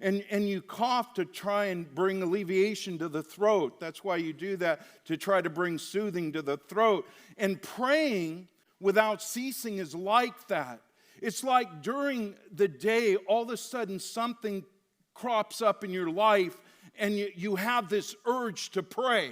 And you cough to try and bring alleviation to the throat. That's why you do that, to try to bring soothing to the throat. And praying without ceasing is like that. It's like during the day, all of a sudden something crops up in your life and you have this urge to pray.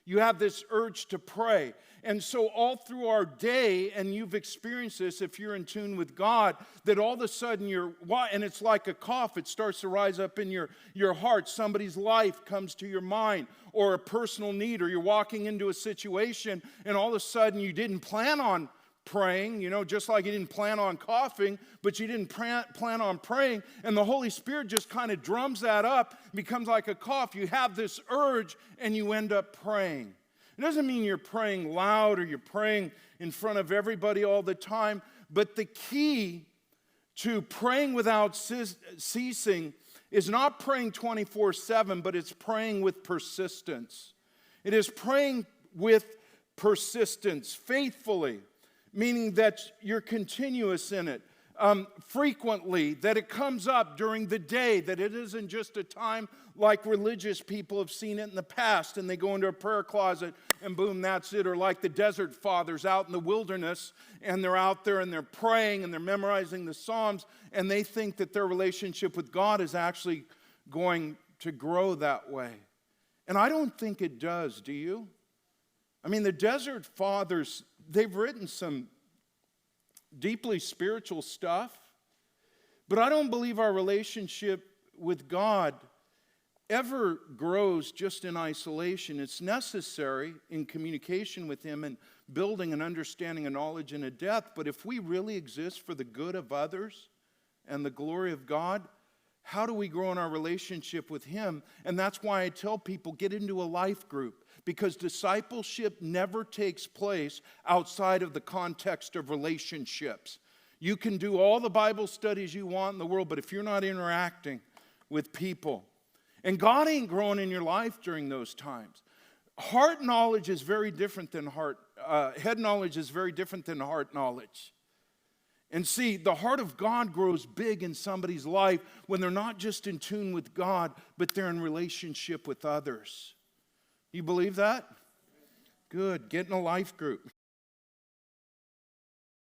You have this urge to pray. And so all through our day, and you've experienced this if you're in tune with God, that all of a sudden and it's like a cough, it starts to rise up in your heart. Somebody's life comes to your mind, or a personal need, or you're walking into a situation, and all of a sudden you didn't plan on praying, just like you didn't plan on coughing, but you didn't plan on praying, and the Holy Spirit just kind of drums that up, becomes like a cough. You have this urge, and you end up praying. It doesn't mean you're praying loud or you're praying in front of everybody all the time, but the key to praying without ceasing is not praying 24/7, but it's praying with persistence. It is praying with persistence, faithfully, meaning that you're continuous in it, frequently, that it comes up during the day, that it isn't just a time like religious people have seen it in the past, and they go into a prayer closet and boom, that's it. Or like the desert fathers out in the wilderness, and they're out there and they're praying and they're memorizing the Psalms, and they think that their relationship with God is actually going to grow that way. And I don't think it does, do you? I mean, the desert fathers, they've written some deeply spiritual stuff, but I don't believe our relationship with God ever grows just in isolation. It's necessary in communication with Him and building an understanding, a knowledge, and a depth. But if we really exist for the good of others and the glory of God, how do we grow in our relationship with Him? And that's why I tell people, get into a life group, because discipleship never takes place outside of the context of relationships. You can do all the Bible studies you want in the world, but if you're not interacting with people, and God ain't growing in your life during those times. Heart knowledge is very different than head knowledge is very different than heart knowledge. And see, the heart of God grows big in somebody's life when they're not just in tune with God, but they're in relationship with others. You believe that? Good. Get in a life group.